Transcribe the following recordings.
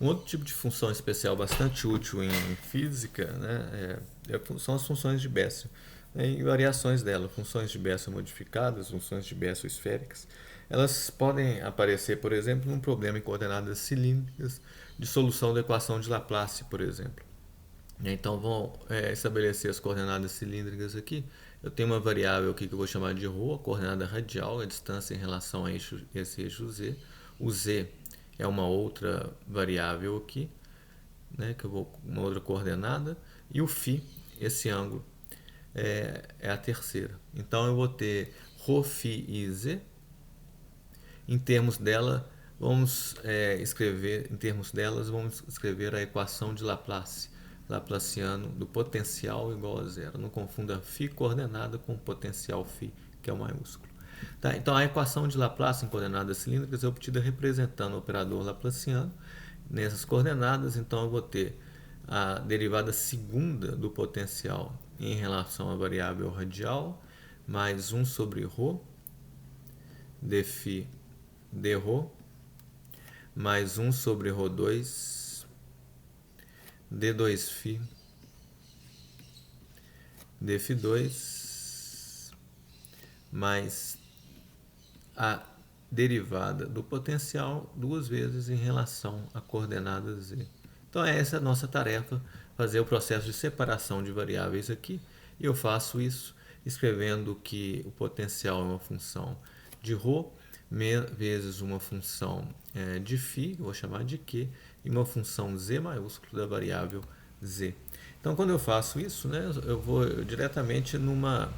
Um outro tipo de função especial bastante útil em física, né, são as funções de Bessel, né, e variações dela. Funções de Bessel modificadas, funções de Bessel esféricas, elas podem aparecer, por exemplo, num problema em coordenadas cilíndricas de solução da equação de Laplace, por exemplo. Então, vamos estabelecer as coordenadas cilíndricas aqui. Eu tenho uma variável aqui que eu vou chamar de ρ, a coordenada radial, a distância em relação a esse eixo z. O z é uma outra variável aqui, né, que eu vou uma outra coordenada. E o φ, esse ângulo, é a terceira. Então, eu vou ter ρ, φ e z. Em termos dela, vamos escrever, em termos delas, vamos escrever a equação de Laplace, laplaciano do potencial igual a zero. Não confunda φ coordenada com potencial φ, que é o maiúsculo. Tá? Então, a equação de Laplace em coordenadas cilíndricas é obtida representando o operador laplaciano nessas coordenadas. Então, eu vou ter a derivada segunda do potencial em relação à variável radial, mais 1 sobre ρ, dφ dρ, mais 1 sobre ρ2, d2φ, dφ2, mais a derivada do potencial duas vezes em relação à coordenada z. Então, essa é a nossa tarefa, fazer o processo de separação de variáveis aqui. E eu faço isso escrevendo que o potencial é uma função de ρ vezes uma função de φ, vou chamar de q, e uma função z maiúsculo da variável z. Então, quando eu faço isso, né, eu vou diretamente numa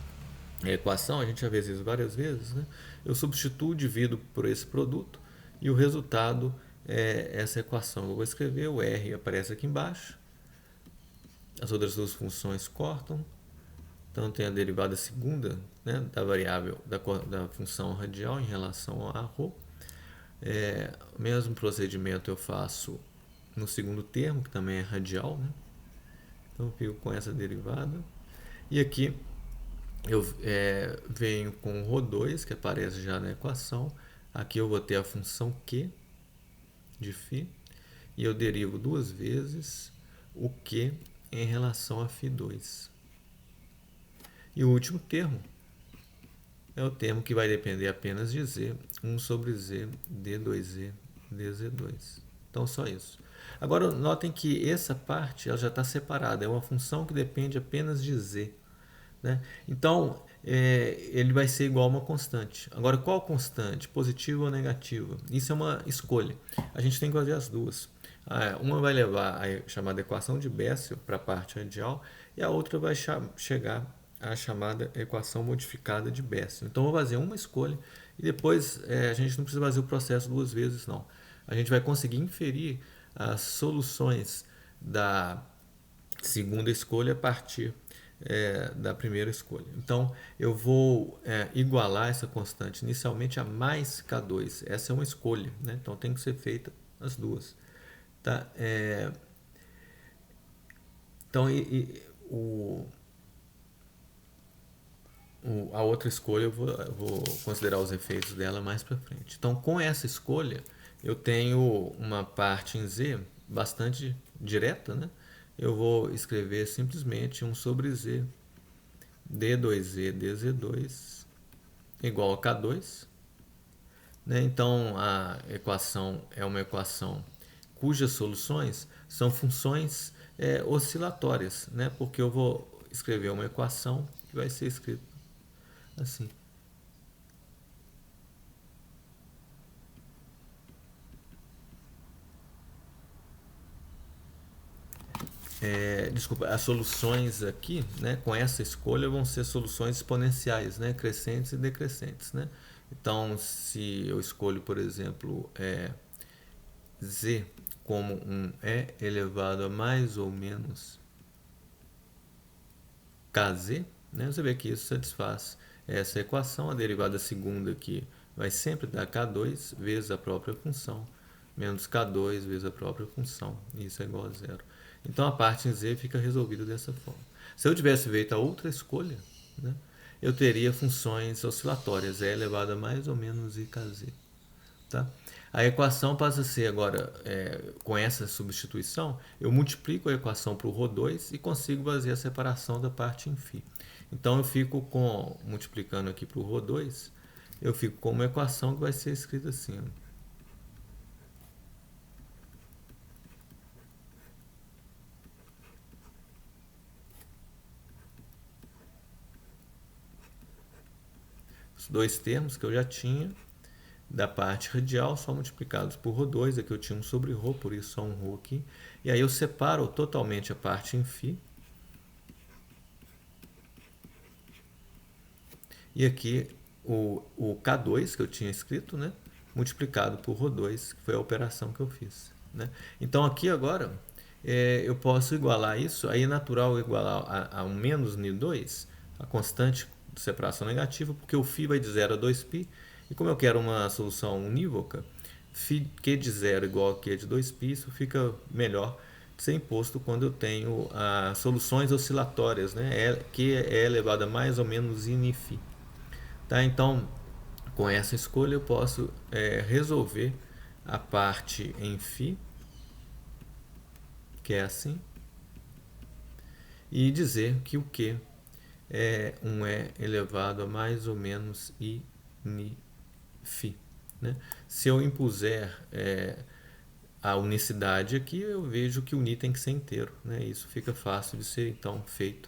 equação, a gente já fez isso várias vezes, né? Eu substituo, divido por esse produto e o resultado é essa equação. Eu vou escrever, o r aparece aqui embaixo, as outras duas funções cortam, então tem a derivada segunda, né, da variável da função radial em relação a ρ. O mesmo procedimento eu faço no segundo termo, que também é radial, né? Então eu fico com essa derivada. E aqui eu venho com o ρ2, que aparece já na equação. Aqui eu vou ter a função q de φ, e eu derivo duas vezes o q em relação a φ2. E o último termo é o termo que vai depender apenas de z, 1 sobre z, d2z, dz2. Então, só isso. Agora, notem que essa parte ela já está separada, é uma função que depende apenas de z. Né? Então, ele vai ser igual a uma constante. Agora, qual constante? Positiva ou negativa? Isso é uma escolha. A gente tem que fazer as duas. Uma vai levar a chamada equação de Bessel para a parte radial e a outra vai chegar à chamada equação modificada de Bessel. Então, eu vou fazer uma escolha e depois a gente não precisa fazer o processo duas vezes, não. A gente vai conseguir inferir as soluções da segunda escolha a partir da primeira escolha. Então, eu vou igualar essa constante inicialmente a mais K2. Essa é uma escolha, né? Então tem que ser feita as duas. Tá? Então, a outra escolha eu vou considerar os efeitos dela mais para frente. Então, com essa escolha, eu tenho uma parte em z bastante direta, né? Eu vou escrever simplesmente 1 sobre z, d2z, dz2, igual a K2. Né? Então, a equação é uma equação cujas soluções são funções oscilatórias, né? Porque eu vou escrever uma equação que vai ser escrita assim. Desculpa, as soluções aqui, né, com essa escolha vão ser soluções exponenciais, né, crescentes e decrescentes, né? Então, se eu escolho, por exemplo, z como um e elevado a mais ou menos kz, né, você vê que isso satisfaz essa equação. A derivada segunda aqui vai sempre dar k2 vezes a própria função, menos k2 vezes a própria função. Isso é igual a zero. Então, a parte em z fica resolvida dessa forma. Se eu tivesse feito a outra escolha, né, eu teria funções oscilatórias, e elevado a mais ou menos ikz. Tá? A equação passa a ser agora, com essa substituição, eu multiplico a equação para o ρ2 e consigo fazer a separação da parte em φ. Então eu fico multiplicando aqui para o ρ2, eu fico com uma equação que vai ser escrita assim. Os dois termos que eu já tinha da parte radial só multiplicados por ρ2, aqui eu tinha um sobre ρ, por isso só um ρ aqui. E aí eu separo totalmente a parte em φ. E aqui o K2 que eu tinha escrito, né, multiplicado por ρ2, que foi a operação que eu fiz. Né? Então aqui agora eu posso igualar isso, aí é natural igualar a um menos Ni2, a constante de separação negativa, porque o φ vai de 0 a 2π, e como eu quero uma solução unívoca, Q de 0 igual a Q de 2π, isso fica melhor de ser imposto quando eu tenho soluções oscilatórias, né? Q é elevado a mais ou menos Ni-φ. Tá? Então, com essa escolha eu posso resolver a parte em φ, que é assim, e dizer que o Q é um E elevado a mais ou menos I Ni Φ. Né? Se eu impuser a unicidade aqui, eu vejo que o Ni tem que ser inteiro. Né? Isso fica fácil de ser então feito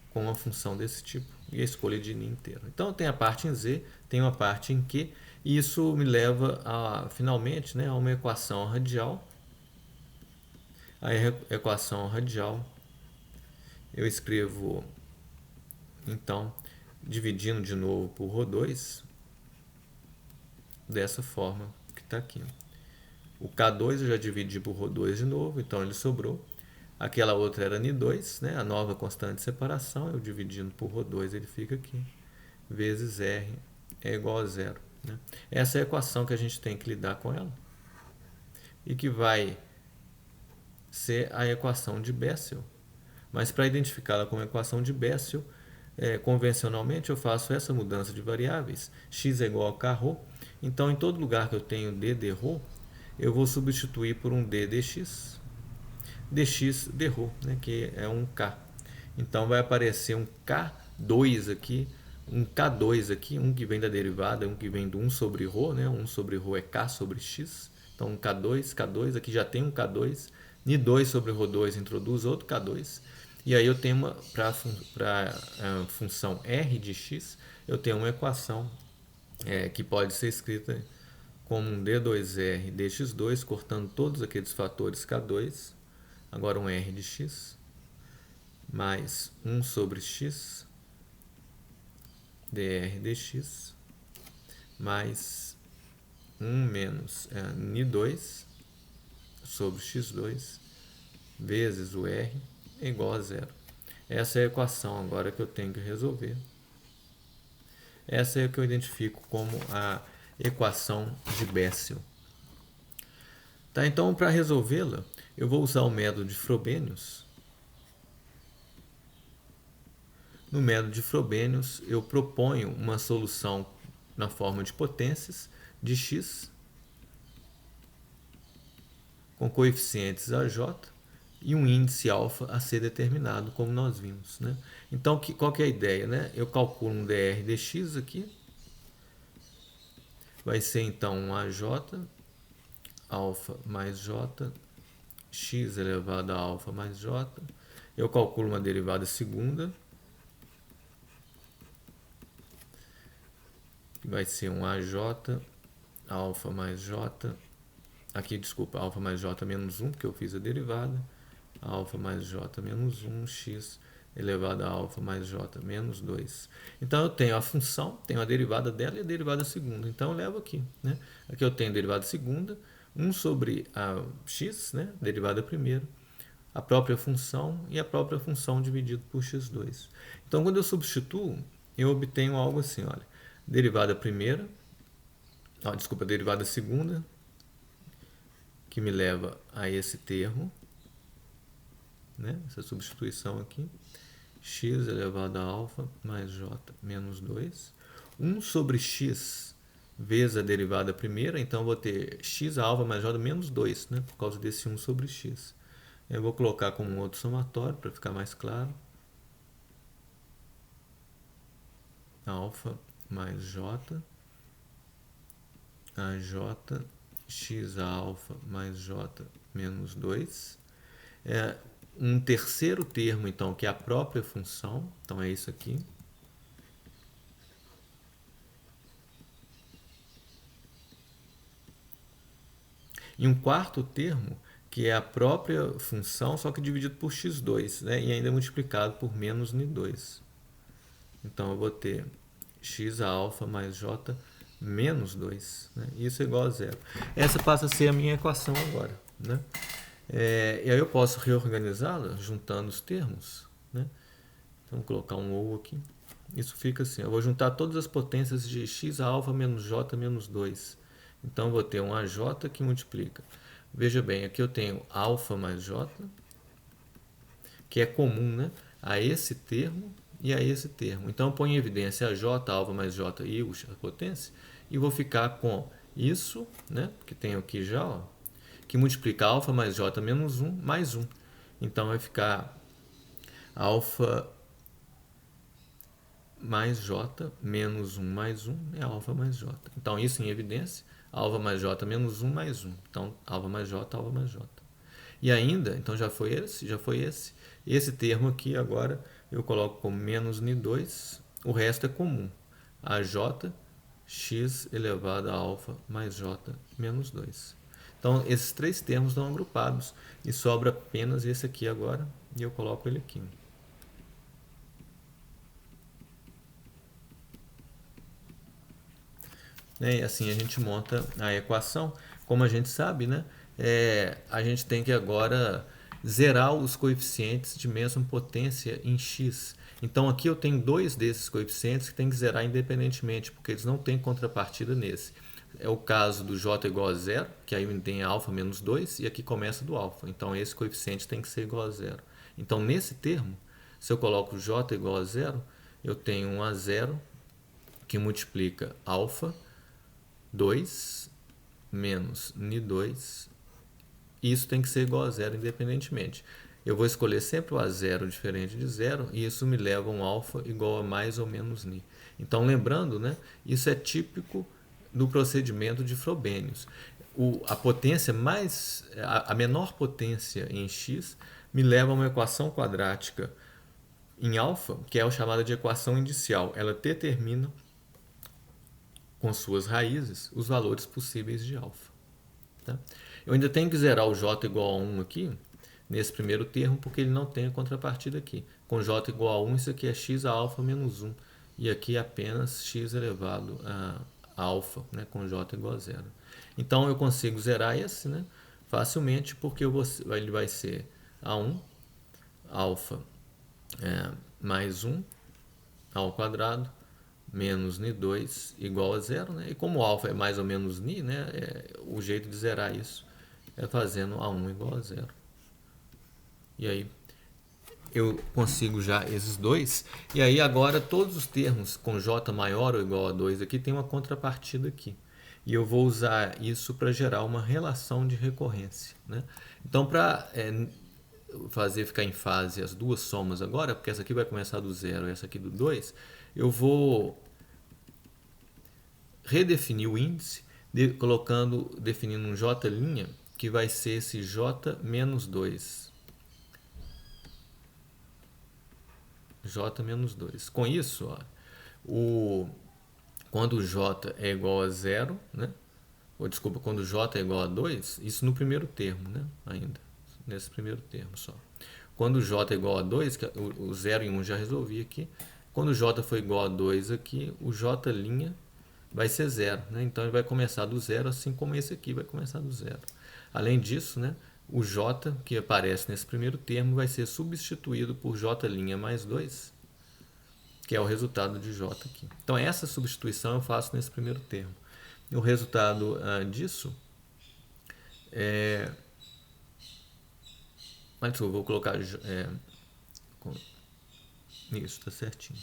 com uma função desse tipo e a escolha de Ni inteiro. Então tem a parte em Z, tem uma parte em Q, e isso me leva finalmente, né, a uma equação radial. A equação radial eu escrevo então dividindo de novo por ρ2 dessa forma que está aqui. O K2 eu já dividi por ρ2 de novo, então ele sobrou. Aquela outra era Ni2, né? A nova constante de separação, eu dividindo por ρ2, ele fica aqui, vezes R é igual a zero. Né? Essa é a equação que a gente tem que lidar com ela, e que vai ser a equação de Bessel. Mas para identificá-la como equação de Bessel, convencionalmente eu faço essa mudança de variáveis, x é igual a kρ, então em todo lugar que eu tenho d dρ, eu vou substituir por um d dx, dx dρ, né, que é um k. Então vai aparecer um K2 aqui, um K2 aqui, um que vem da derivada, um que vem do 1 sobre ρ, né, 1 sobre ρ é k sobre x, então um K2, K2, aqui já tem um K2, Ni2 sobre ρ2 introduz outro K2, e aí eu tenho para a função r de x, eu tenho uma equação que pode ser escrita como um d2r dx2, cortando todos aqueles fatores K2, agora um r de x, mais 1 sobre x dr dx, mais 1 menos Ni2 sobre x2 vezes o r é igual a zero. Essa é a equação agora que eu tenho que resolver. Essa é a que eu identifico como a equação de Bessel. Tá, então, para resolvê-la, eu vou usar o método de Frobenius. No método de Frobenius, eu proponho uma solução na forma de potências de x com coeficientes AJ e um índice alfa a ser determinado, como nós vimos. Né? Então, qual que é a ideia? Né? Eu calculo um dr dx aqui, vai ser então um AJ, alfa mais J, x elevado a alfa mais J. Eu calculo uma derivada segunda, que vai ser um AJ, alfa mais J, aqui, desculpa, alfa mais J menos 1, porque eu fiz a derivada, alfa mais J menos 1, x elevado a alfa mais J menos 2. Então, eu tenho a função, tenho a derivada dela e a derivada segunda. Então, eu levo aqui. Né? Aqui eu tenho a derivada segunda, 1 sobre a x, né? Derivada primeira, a própria função e a própria função dividido por x2. Então, quando eu substituo, eu obtenho algo assim, olha, derivada primeira, derivada segunda, que me leva a esse termo, né? Essa substituição aqui, x elevado a alfa mais j menos 2, 1 sobre x vezes a derivada primeira, então eu vou ter x alfa mais j menos 2, né, por causa desse 1 sobre x. Eu vou colocar como um outro somatório para ficar mais claro. Alfa mais j, a j, x alfa mais j menos 2. Um terceiro termo, então, que é a própria função. Então, é isso aqui. E um quarto termo, que é a própria função, só que dividido por x2, né? E ainda multiplicado por menos n2. Então, eu vou ter x alfa mais j menos 2. Né? Isso é igual a zero. Essa passa a ser a minha equação agora. Né? E aí eu posso reorganizá-la juntando os termos. Né? Então, vou colocar um ou aqui. Isso fica assim. Eu vou juntar todas as potências de x alfa menos j menos 2. Então, eu vou ter um AJ que multiplica. Veja bem, aqui eu tenho alfa mais j, que é comum, né, a esse termo e a esse termo. Então, eu ponho em evidência a j, alfa mais j e a potência, e vou ficar com isso, né, que tenho aqui já, ó, que multiplica alfa mais j menos 1 mais 1. Então, vai ficar alfa mais j menos 1 mais 1 é alfa mais j. Então, isso em evidência, alfa mais j menos 1 mais 1. Então, alfa mais j, alfa mais j. E ainda, então já foi esse, já foi esse. Esse termo aqui agora eu coloco como menos n2, o resto é comum. AJ, x elevado a alfa mais j menos 2. Então, esses três termos estão agrupados e sobra apenas esse aqui agora, e eu coloco ele aqui. E assim a gente monta a equação. Como a gente sabe, né, a gente tem que agora zerar os coeficientes de mesma potência em x. Então aqui eu tenho dois desses coeficientes que tem que zerar independentemente, porque eles não têm contrapartida nesse. É o caso do j igual a zero, que aí tem alfa menos 2, e aqui começa do alfa. Então esse coeficiente tem que ser igual a zero. Então nesse termo, se eu coloco j igual a zero, eu tenho um a zero que multiplica alfa 2 menos n2, isso tem que ser igual a zero independentemente. Eu vou escolher sempre o a zero diferente de zero, e isso me leva a um alfa igual a mais ou menos ni. Então, lembrando, né, isso é típico do procedimento de Frobenius. A potência a menor potência em x me leva a uma equação quadrática em alfa, que é a chamada de equação indicial. Ela determina com suas raízes os valores possíveis de alfa. Tá? Eu ainda tenho que zerar o j igual a 1 aqui, nesse primeiro termo, porque ele não tem a contrapartida aqui. Com j igual a 1, isso aqui é x a alfa menos 1. E aqui é apenas x elevado a alfa, né, com j igual a 0. Então, eu consigo zerar esse, né, facilmente, porque ele vai ser a1, alfa mais 1 ao quadrado, menos ni2 igual a zero, né? E como alfa é mais ou menos ni, né? O jeito de zerar isso é fazendo a1 igual a zero. E aí eu consigo já esses dois. E aí agora todos os termos com j maior ou igual a 2 aqui tem uma contrapartida aqui. E eu vou usar isso para gerar uma relação de recorrência, né? Então, para fazer ficar em fase as duas somas agora, porque essa aqui vai começar do zero e essa aqui do 2, eu vou redefinir o índice, definindo um j' que vai ser esse j menos 2. J menos 2. Com isso, ó, quando o j é igual a zero, né? Ou, desculpa, quando j é igual a 2, isso no primeiro termo, né? Ainda, nesse primeiro termo só. Quando j é igual a 2, que o 0 e 1 já resolvi aqui, quando j for igual a 2 aqui, o j' vai ser zero, né? Então ele vai começar do zero, assim como esse aqui vai começar do zero. Além disso, né, o j que aparece nesse primeiro termo vai ser substituído por j' mais 2, que é o resultado de j aqui. Então essa substituição eu faço nesse primeiro termo. E o resultado disso é... Mas eu vou colocar... isso, está certinho.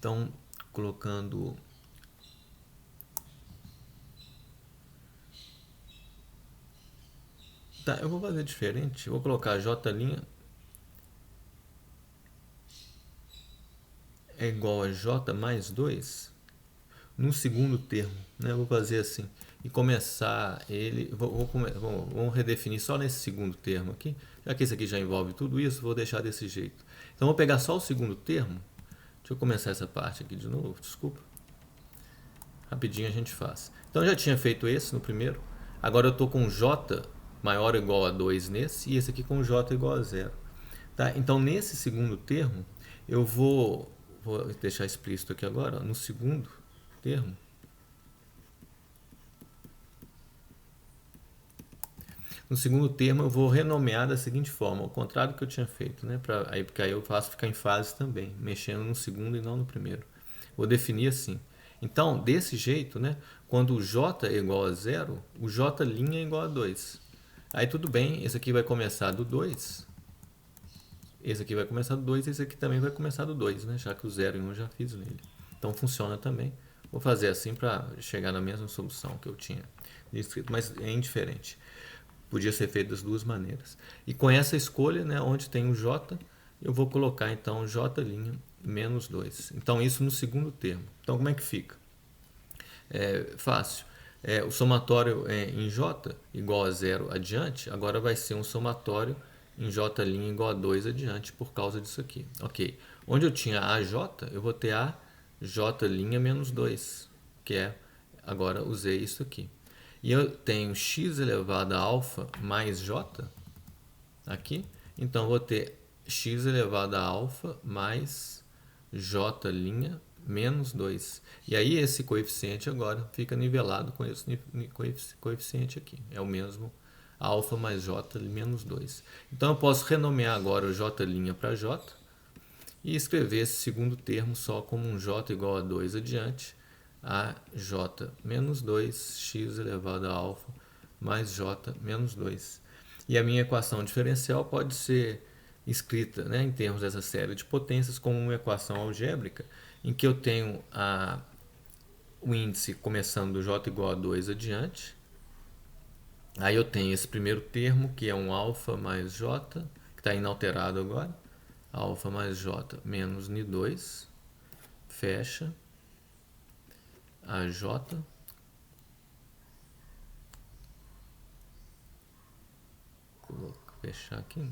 Então, colocando... Tá, eu vou fazer diferente. Eu vou colocar J' é igual a J mais 2 no segundo termo, né? Eu vou fazer assim e começar ele. Vamos redefinir só nesse segundo termo aqui, já que esse aqui já envolve tudo isso, vou deixar desse jeito. Então vou pegar só o segundo termo. Deixa eu começar essa parte aqui de novo, desculpa. Rapidinho a gente faz. Então eu já tinha feito esse no primeiro. Agora eu estou com J maior ou igual a 2 nesse e esse aqui com J igual a 0. Tá? Então nesse segundo termo eu vou deixar explícito aqui agora, no segundo termo. No segundo termo eu vou renomear da seguinte forma, ao contrário do que eu tinha feito, né? Porque aí eu faço ficar em fase também, mexendo no segundo e não no primeiro. Vou definir assim. Então, desse jeito, né? Quando o J é igual a 0, o J' é igual a 2. Aí tudo bem, esse aqui vai começar do 2. Esse aqui vai começar do 2 e esse aqui também vai começar do 2, né? Já que o 0 e 1 eu já fiz nele. Então funciona também. Vou fazer assim para chegar na mesma solução que eu tinha escrito, mas é indiferente. Podia ser feito das duas maneiras. E com essa escolha, né, onde tem o J, eu vou colocar então J' menos 2. Então isso no segundo termo. Então como é que fica? É fácil. O somatório em J igual a 0 adiante, agora vai ser um somatório em J' igual a 2 adiante por causa disso aqui. Ok. Onde eu tinha AJ, eu vou ter a J' menos 2, que é, agora usei isso aqui. E eu tenho x elevado a alfa mais j aqui, então vou ter x elevado a alfa mais j' menos 2. E aí esse coeficiente agora fica nivelado com esse coeficiente aqui. É o mesmo alfa mais j menos 2. Então eu posso renomear agora o j' para j e escrever esse segundo termo só como um j igual a 2 adiante, a j menos 2, x elevado a alfa mais j menos 2. E a minha equação diferencial pode ser escrita, né, em termos dessa série de potências como uma equação algébrica, em que eu tenho o índice começando do j igual a 2 adiante. Aí eu tenho esse primeiro termo, que é um alfa mais j, que está inalterado agora. Alfa mais j menos Ni2, fecha, a j, vou fechar aqui,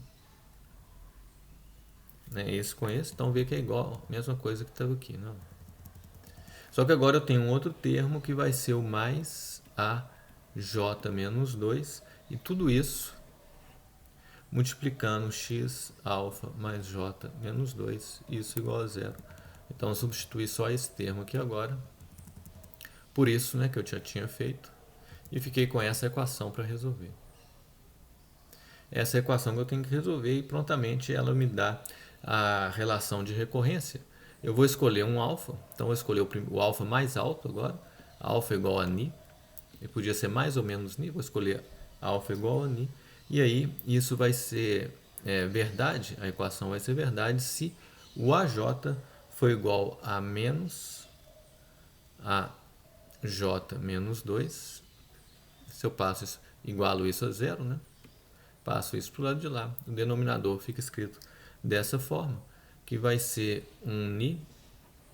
né, esse com esse, então vê que é igual, mesma coisa que estava aqui, não? Só que agora eu tenho um outro termo que vai ser o mais a j menos 2, e tudo isso multiplicando x alfa mais j menos 2, isso igual a 0. Então eu substituí só esse termo aqui agora, por isso, né, que eu já tinha feito, e fiquei com essa equação para resolver. Essa é a equação que eu tenho que resolver e prontamente ela me dá a relação de recorrência. Eu vou escolher um alfa, então vou escolher o alfa mais alto agora, alfa igual a Ni, e podia ser mais ou menos Ni, vou escolher alfa igual a Ni, e aí isso vai ser verdade, a equação vai ser verdade se o AJ for igual a menos a J menos 2, se eu passo isso, igualo isso a zero, né? Passo isso para o lado de lá, o denominador fica escrito dessa forma, que vai ser um Ni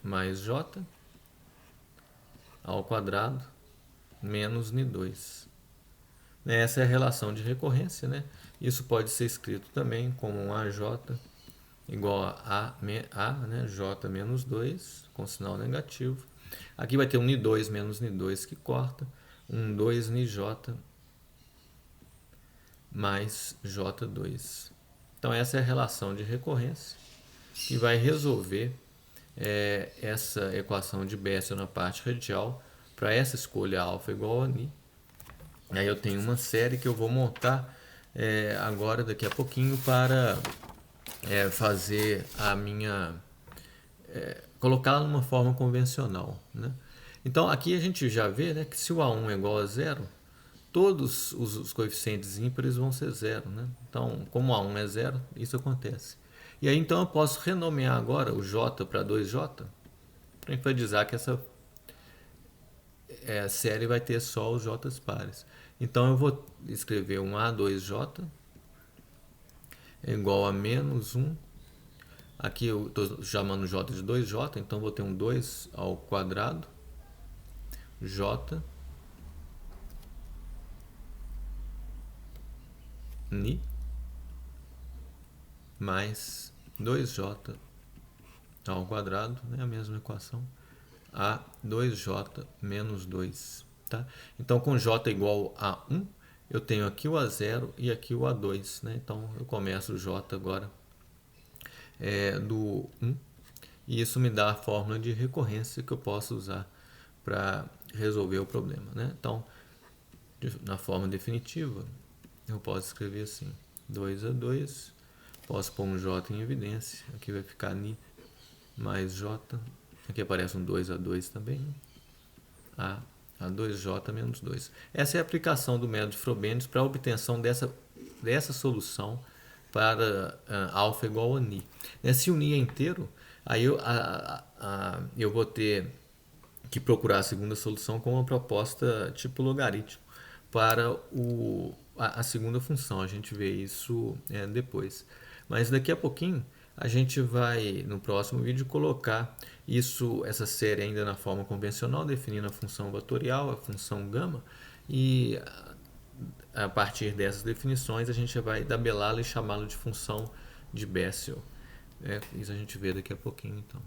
mais J ao quadrado menos Ni2. Essa é a relação de recorrência, né? Isso pode ser escrito também como um AJ igual a né? J menos 2, com sinal negativo. Aqui vai ter um Ni2 menos Ni2 que corta, um 2 NiJ mais J2. Então essa é a relação de recorrência que vai resolver essa equação de Bessel na parte radial para essa escolha alfa igual a Ni. Aí eu tenho uma série que eu vou montar agora, daqui a pouquinho, para fazer a minha... colocá-la numa forma convencional, né? Então aqui a gente já vê, né, que se o A1 é igual a zero, todos os coeficientes ímpares vão ser zero, né? Então, como A1 é zero, isso acontece. E aí então eu posso renomear agora o J para 2J, para enfatizar que essa série vai ter só os j pares. Então eu vou escrever um A2J é igual a menos 1. Aqui eu estou chamando J de 2J, então vou ter um 2 ao quadrado J ni mais 2J ao quadrado, né, a mesma equação, a 2J menos 2. Tá? Então, com J igual a 1, eu tenho aqui o A0 e aqui o A2. Né? Então, eu começo o J agora do 1. E isso me dá a fórmula de recorrência que eu posso usar para resolver o problema. Né? Então, na forma definitiva, eu posso escrever assim, 2A2, posso pôr um J em evidência, aqui vai ficar ni mais J, aqui aparece um 2A2 também, a 2J menos 2. Essa é a aplicação do método de Frobenius para a obtenção dessa solução para alfa igual a ni. Se o ni é inteiro, aí eu vou ter que procurar a segunda solução com uma proposta tipo logaritmo para a segunda função. A gente vê isso depois. Mas daqui a pouquinho a gente vai, no próximo vídeo, colocar essa série ainda na forma convencional, definindo a função vetorial, a função gama, e a partir dessas definições a gente vai tabelá-la e chamá-la de função de Bessel. Isso a gente vê daqui a pouquinho, então.